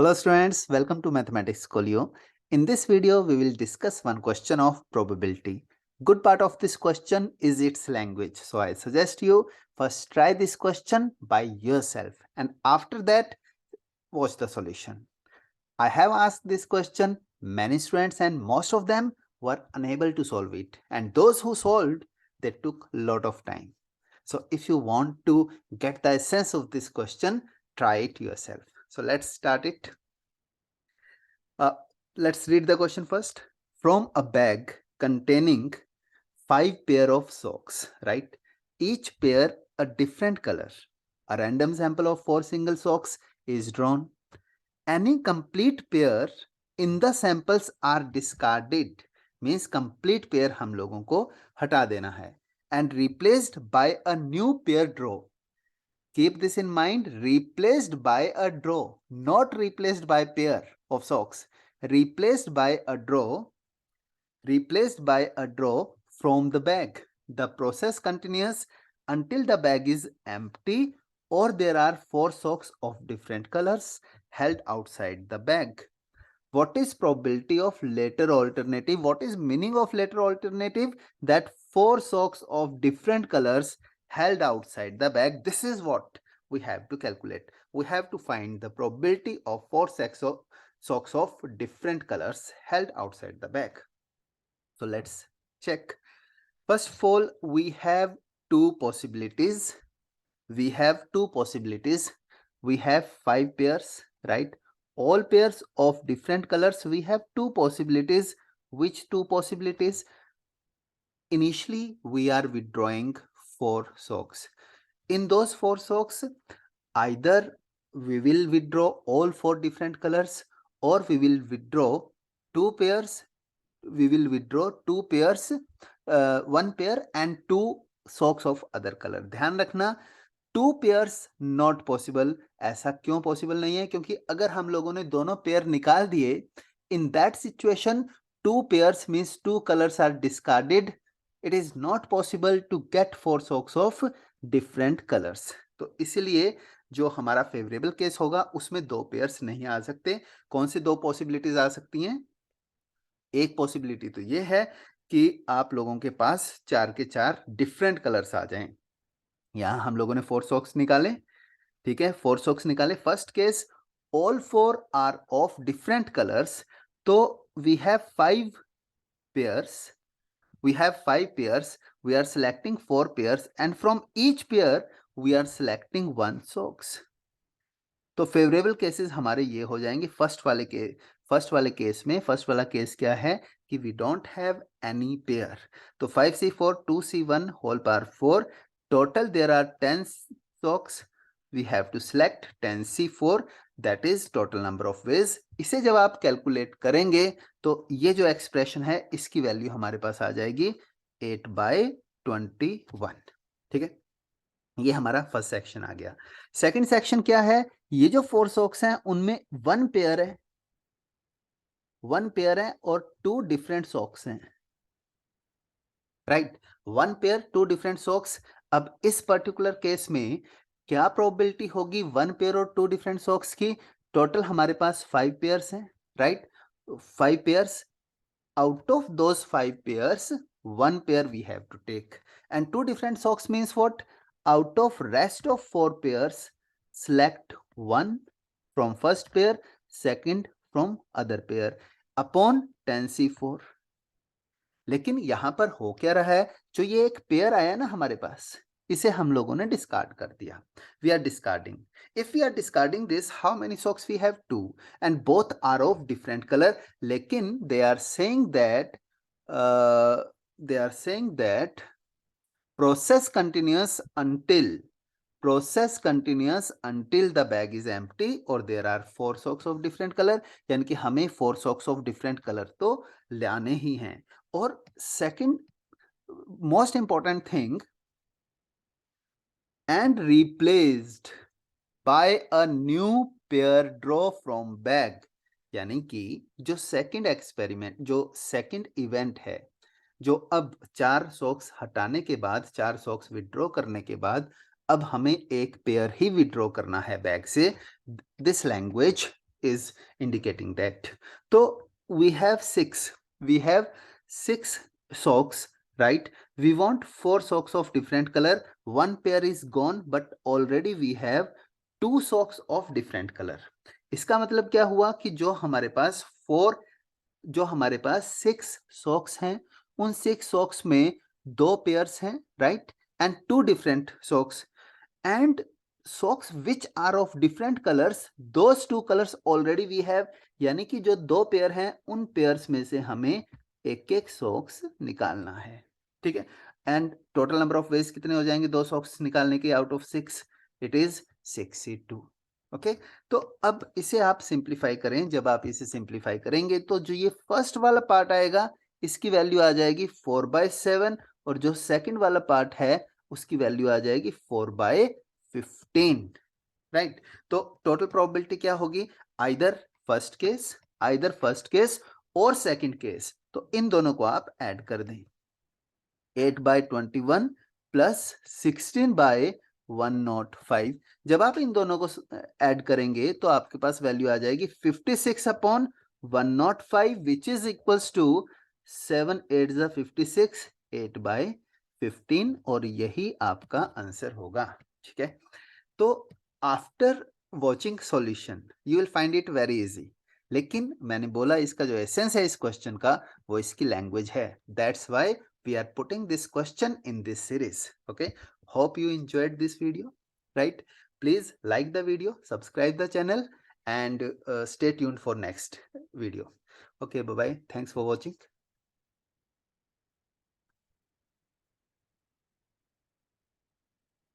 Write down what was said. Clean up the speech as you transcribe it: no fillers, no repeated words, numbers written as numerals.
Hello students, welcome to Mathematics Colio. In this video, we will discuss one question of probability. Good part of this question is its language. So I suggest you first try this question by yourself and after that watch the solution. I have asked this question many students and most of them were unable to solve it, and those who solved they took a lot of time. So if you want to get the essence of this question, try it yourself. So let's start it. Uh, let's read the question first. From a bag containing 5 pair of socks, right? Each pair a different color. A random sample of 4 single socks is drawn. Any complete pair in the samples are discarded. Means complete pair हम लोगों को हटा देना है. And replaced by a new pair draw. Keep this in mind, replaced by a draw, not replaced by pair of socks. Replaced by a draw from the bag. The process continues until the bag is empty or there are 4 socks of different colors held outside the bag. What is probability of later alternative? What is meaning of later alternative? That 4 socks of different colors held outside the bag. This is what we have to calculate. We have to find the probability of 4 socks of different colors held outside the bag. So let's check. First of all, we have two possibilities. We have 5 pairs, right? All pairs of different colors. We have 2 possibilities. Which 2 possibilities? Initially, we are withdrawing 4 socks. In those 4 socks, either we will withdraw all 4 different colors or we will withdraw 2 pairs. We will withdraw 2 pairs, 1 pair and 2 socks of other color. ध्यान रखना 2 pairs not possible. ऐसा क्यों possible नहीं है? क्योंकि अगर हम लोगों ने दोनों पेयर निकाल दिए, in that situation 2 pairs means 2 colors are discarded. It is not possible to get 4 socks of different colors. तो इसलिए जो हमारा फेवरेबल केस होगा उसमें 2 पेयर्स नहीं आ सकते. कौन सी 2 पॉसिबिलिटीज आ सकती हैं? एक पॉसिबिलिटी तो ये है कि आप लोगों के पास 4 के 4 डिफरेंट कलर्स आ जाएं. यहां हम लोगों ने 4 सॉक्स निकाले, ठीक है, 4 सॉक्स निकाले. First case all 4 are of different colours, तो we have 5 pairs. We have 5 pairs. We are selecting 4 pairs and from each pair we are selecting 1 socks. तो फेवरेबल केसेस हमारे ये हो जाएंगे. फर्स्ट वाला केस क्या है कि we don't have any pair. तो 5c4 2c1 whole power 4 total there are 10 socks. We have to select 10c4, that is total number of ways. इसे जब आप कैलकुलेट करेंगे तो ये जो एक्सप्रेशन है इसकी वैल्यू हमारे पास आ जाएगी 8/21. ठीक है, ये हमारा फर्स्ट सेक्शन आ गया. सेकंड सेक्शन क्या है? ये जो 4 सॉक्स हैं उनमें 1 पेयर है, 1 पेयर है और 2 डिफरेंट सॉक्स हैं, राइट? 1 pair 2 different socks. अब इस पर्टिकुलर केस में क्या प्रोबेबिलिटी होगी 1 पेयर और 2 डिफरेंट सॉक्स की? टोटल हमारे पास 5 पेयर्स हैं, right? 5 pairs. Out of those 5 pairs, 1 pair we have to take. And 2 different socks means what? Out of rest of 4 pairs, select 1 from first pair, second from other pair upon 10c4. लेकिन यहां पर हो क्या रहा है? जो ये एक पेयर आया ना हमारे पास, इसे हम लोगों ने डिस्कार्ड कर दिया. We are discarding. If we are discarding this, how many socks we have? 2 and both are of different colour. लेकिन they are saying that process continues until the bag is empty or there are 4 socks of different color. यानी कि हमें 4 socks of different color तो लाने ही हैं. और second most important thing, and replaced by a new pair draw from bag. यानी कि जो सेकंड एक्सपेरिमेंट, जो सेकंड इवेंट है, जो अब 4 सॉक्स हटाने के बाद, 4 सॉक्स विड्रॉ करने के बाद अब हमें एक पेयर ही विड्रॉ करना है बैग से. This language is indicating that. So we have six socks, right? We want 4 socks of different color. One pair is gone, but already we have 2 socks of different color. इसका मतलब क्या हुआ कि जो हमारे पास 6 सॉक्स हैं, उन 6 सॉक्स में 2 पेयर्स हैं, right, and 2 different socks, and socks which are of different colors, those 2 colors already we have. यानी कि जो 2 पेयर हैं, उन पेयर्स में से हमें एक एक सॉक्स निकालना है, ठीक है। And total number of veg कितने हो जाएंगे 2 सॉक्स निकालने के out of 6? It is 62। Okay, तो अब इसे आप सिंप्लीफाई करें। जब आप इसे सिंप्लीफाई करेंगे तो जो ये फर्स्ट वाला पार्ट आएगा, इसकी वैल्यू आ जाएगी 4/7, और जो सेकंड वाला पार्ट है उसकी वैल्यू आ जाएगी 4/15, राइट। तो टोटल प्रोबेबिलिटी क्या होगी? आइदर फर्स्ट केस और सेकंड केस। तो इन दोनों को आप ऐड कर दें। 8/21 प्लस 16/105। जब आप इन दोनों को ऐड करेंगे तो आपके पास वैल्यू आ जाएगी 56/105, विच इज इक्वल्स टू 7 8 56, 8/15, और यही आपका आंसर होगा, ठीक है। तो after watching solution you will find it very easy, लेकिन मैंने बोला इसका जो एसेंस है इस क्वेश्चन का, वो इसकी लैंग्वेज है। That's why we are putting this question in this series. Okay, hope you enjoyed this video, right? Please like the video, subscribe the channel, and stay tuned for next video. Okay, bye bye, thanks for watching.